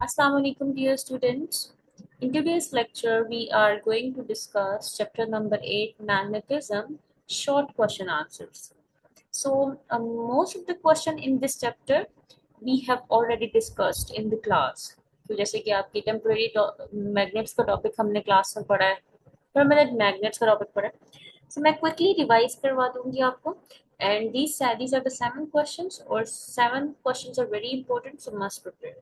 Assalamu alaikum, dear students. In today's lecture, we are going to discuss chapter number 8, Magnetism, short question answers. So, most of the question in this chapter we have already discussed in the class. तो जैसे कि आपके temporary magnets का topic हमने class में पढ़ा है, permanent magnets का टॉपिक पढ़ा है. So मैं quickly रिवाइज करवा दूंगी आपको. And these are the 7 questions, or 7 questions are very important, so must prepare.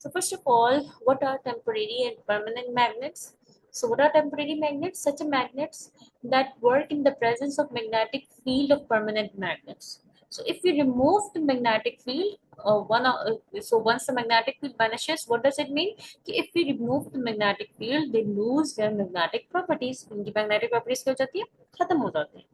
So first of all, what are temporary and permanent magnets? So what are temporary magnets? Such a magnets that work in the presence of magnetic field of permanent magnets. So if we remove the magnetic field, so once the magnetic field vanishes, what does it mean? If we remove the magnetic field, they lose their magnetic properties. उनकी magnetic properties क्या हो जाती है? खत्म हो जाती है.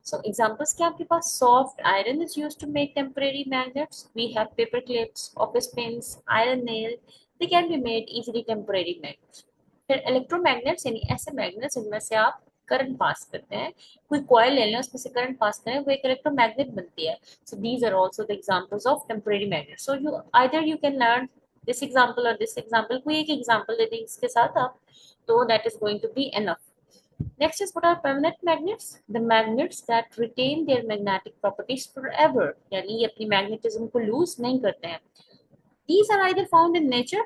So examples क्या आपके पास? Soft iron is used to make temporary magnets. We have paper clips, office pins, iron nail. They can be made easily temporary magnets. फिर electromagnets यानी ऐसे magnets जिनमें से आप करंट पास करते हैं. कोई कॉइल ले लें, उसमें से करंट पास करें, वो एक इलेक्ट्रोमैग्नेट बनती है. So these are also the examples of temporary magnets. So you can learn this example or this example. कोई एक example दे दें इसके साथ आप, तो that is going to be enough. Next is what are permanent magnets? The magnets that retain their magnetic properties forever. यानी ये अपनी magnetism को lose नहीं करते हैं. These are either found in nature,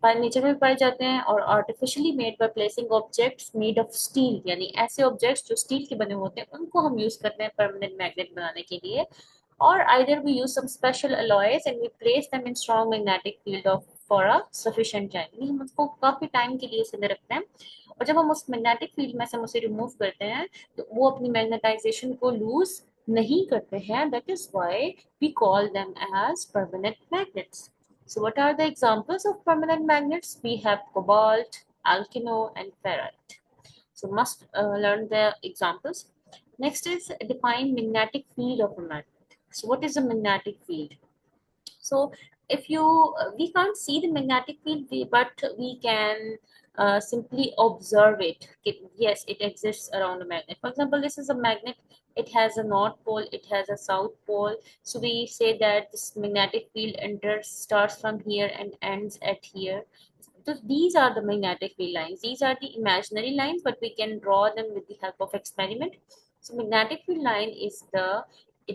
by nature में पाए जाते हैं, और artificially made by placing objects made of steel. यानी ऐसे objects जो steel के बने होते हैं उनको हम use करते हैं permanent magnet बनाने के लिए. Or either we use some special alloys and we place them in strong magnetic field of for a sufficient time. यानी हम उसको काफी टाइम के लिए उसे अंदर रखते हैं, और जब हम उस मैग्नेटिक फील्ड में से हम उसे रिमूव करते हैं तो वो अपनी मैग्नेटाइजेशन को लूज नहीं करते हैं. That is why we call them as permanent magnets. So what are the examples of permanent magnets? We have cobalt, alkano and ferrite. So must learn the examples. Next is define magnetic field of a magnet. So what is a magnetic field? So if you we can't see the magnetic field, but we can simply observe it. Yes, it exists around a magnet. For example, this is a magnet. It has a north pole, it has a south pole. So we say that this magnetic field starts from here and ends at here. So these are the magnetic field lines. These are the imaginary lines, but we can draw them with the help of experiment. So magnetic field line is the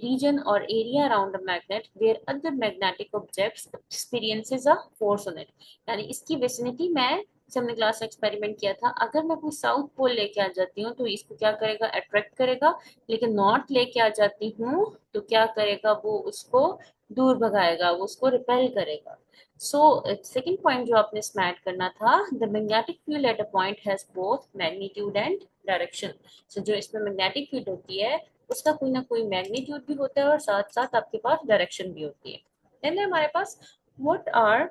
region or area around a magnet where other magnetic objects experiences a force on it. यानी इसकी vicinity में, जैसे हमने class में experiment किया था, अगर मैं कोई साउथ पोल लेके आ जाती हूँ तो इसको क्या करेगा? अट्रैक्ट करेगा. लेकिन नॉर्थ लेके आ जाती हूँ तो क्या करेगा? वो उसको दूर भगाएगा, वो उसको रिपेल करेगा. सो सेकेंड पॉइंट जो आपने इसमें ऐड करना था, the magnetic field at a point has both magnitude and direction. So जो इसमें मैग्नेटिक फील्ड होती है उसका कोई ना कोई मैग्नीट्यूड भी होता है और साथ साथ आपके पास डायरेक्शन भी होती है. देन हमारे पास what are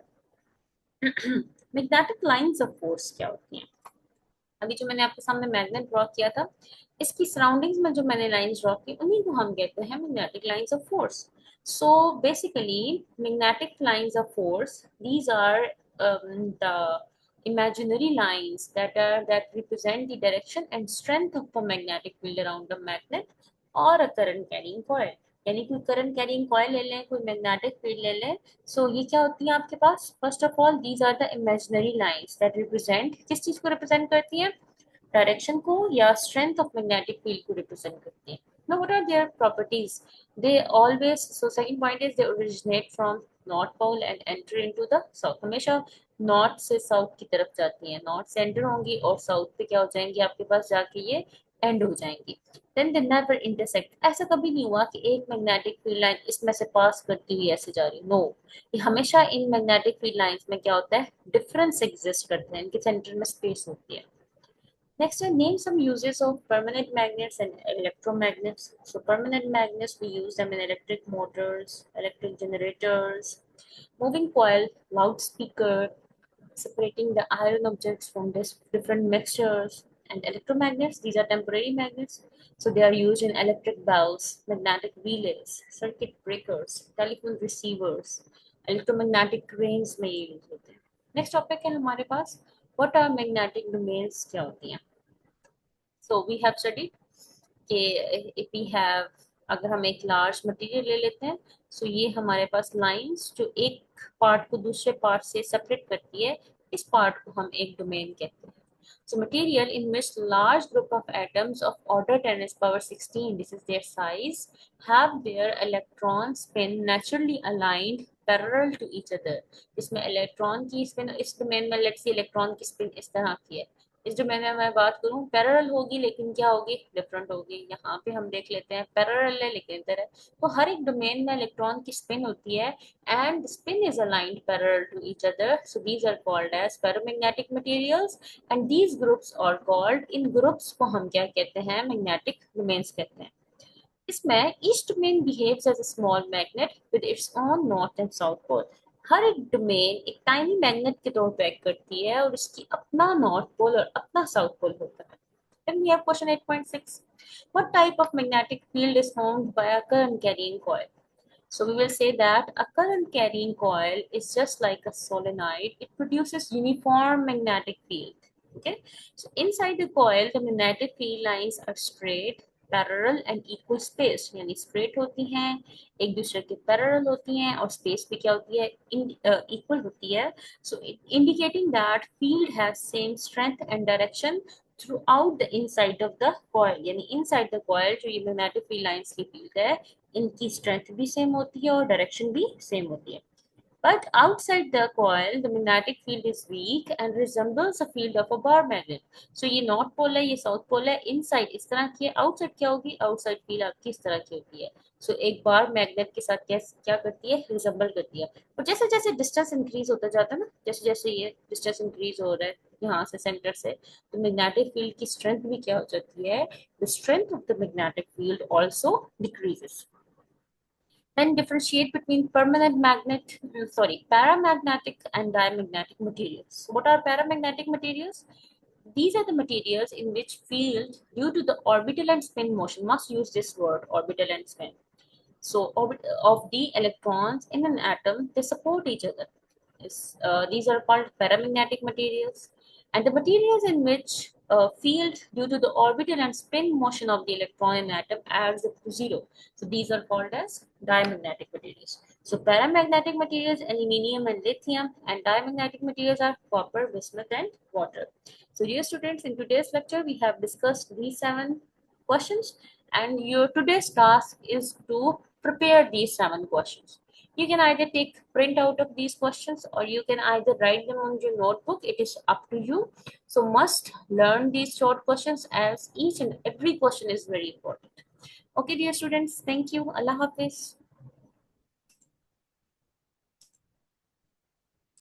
magnetic lines of force क्या होती हैं? अभी जो मैंने आपके सामने मैग्नेट ड्रॉ किया था, इसकी सराउंडिंग्स में जो मैंने लाइंस ड्रॉ की उन्हीं को हम कहते हैं magnetic lines of force. So basically, magnetic lines of force, these are the imaginary lines that represent the direction and strength of a magnetic field around a magnet or a current carrying coil. यानी कोई current carrying coil ले लें, कोई magnetic field ले लें. सो ये क्या होती है आपके पास? First of all, these are the imaginary lines that represent, किस चीज को रिप्रेजेंट करती हैं? डायरेक्शन को या स्ट्रेंथ ऑफ मैग्नेटिक फील्ड को रिप्रेजेंट करती हैं. Now what are their properties? They always, so second point is they originate from north pole and enter into the south. हमेशा नॉर्थ से साउथ की तरफ जाती हैं. नॉर्थ से एंटर होंगी और साउथ पे क्या हो जाएंगी? आपके पास जाके ये एंड हो जाएंगी. Then they never intersect. ऐसा कभी नहीं हुआ कि एक मैग्नेटिक फील्ड लाइन इसमें से पास करती हुई ऐसे जा रही. नो, ये हमेशा इन मैग्नेटिक फील्ड लाइंस में क्या होता है? डिफरेंस एग्जिस्ट करते हैं, इनके सेंटर में स्पेस होती है. Next, I name some uses of permanent magnets and electromagnets. So permanent magnets, we use them in electric motors, electric generators, moving coil, loudspeaker, separating the iron objects from different mixtures. And electromagnets, these are temporary magnets. So they are used in electric bells, magnetic relays, circuit breakers, telephone receivers, electromagnetic cranes में ये use होते हैं. Next topic है हमारे पास, what are magnetic domains क्या होती हैं? So we have studied if we have अगर हम एक लार्ज मटेरियल ले लेते हैं, सो ये हमारे पास लाइंस जो एक पार्ट को दूसरे पार्ट से सेपरेट करती है, इस पार्ट को हम एक डोमेन कहते हैं. So material in which large group of atoms of order 10 is power 16, this is their size, have their electron spin naturally aligned parallel to each other. इसमें इलेक्ट्रॉन की स्पिन इस डोमेन में let's see electron की spin इस तरह की है. इस डोमेन में मैं बात करूं पैरेलल होगी, लेकिन क्या होगी, डिफरेंट होगी. यहाँ पे हम देख लेते हैं पैरेलल है लेकिन इधर है. तो हर एक डोमेन में इलेक्ट्रॉन की स्पिन होती है and the spin is aligned parallel to each other, so these are called as ferromagnetic materials. And these groups are called, in groups को हम क्या कहते हैं, मैग्नेटिक डोमेन्स कहते हैं. इसमें each domain behaves as a small magnet with its own north and south pole. हर एक डोमेन एक टाइनी मैग्नेट के तौर पे एक्ट करती है और इसकी अपना नॉर्थ पोल और अपना साउथ पोल होता है. Then we have question 8.6. What type of magnetic field is formed by a current carrying coil? So we will say that a current carrying coil is just like a solenoid. It produces uniform magnetic field. Okay. So inside the coil, the magnetic field lines are straight, parallel and equal spaced. यानी straight होती हैं, एक दूसरे के parallel होती हैं और space भी क्या होती है, equal होती है. So indicating that field has same strength and direction throughout the inside of the coil. यानी inside the coil जो ये magnetic field lines की field है, इनकी स्ट्रेंथ भी सेम होती है और डायरेक्शन भी सेम होती है. But outside the coil, the magnetic field is weak and resembles a field of a bar magnet. So ये नॉर्थ पोल है, ये साउथ पोल है. इनसाइड इस तरह की है, आउटसाइड क्या होगी, आउटसाइड फील्ड आपकी इस तरह की होती है. सो एक बार मैग्नेट के साथ क्या करती है, रिजेंबल करती है. और जैसे जैसे डिस्टेंस इंक्रीज होता जाता है ना, जैसे जैसे ये डिस्टेंस इंक्रीज हो रहा है यहाँ से सेंटर से, तो मैग्नेटिक फील्ड की स्ट्रेंथ भी क्या हो जाती है, the strength of the magnetic field also decreases. Then differentiate between paramagnetic and diamagnetic materials. What are paramagnetic materials? These are the materials in which field due to the orbital and spin motion, must use this word, orbital and spin. So of the electrons in an atom, they support each other. These are called paramagnetic materials. And the materials in which field due to the orbital and spin motion of the electron in atom adds up to zero. So these are called as diamagnetic materials. So paramagnetic materials, aluminium and lithium, and diamagnetic materials are copper, bismuth, and water. So dear students, in today's lecture, we have discussed these 7 questions, and your today's task is to prepare these 7 questions. You can either take print out of these questions or you can either write them on your notebook. It is up to you. So must learn these short questions as each and every question is very important. Okay, dear students, thank you. Allah Hafiz.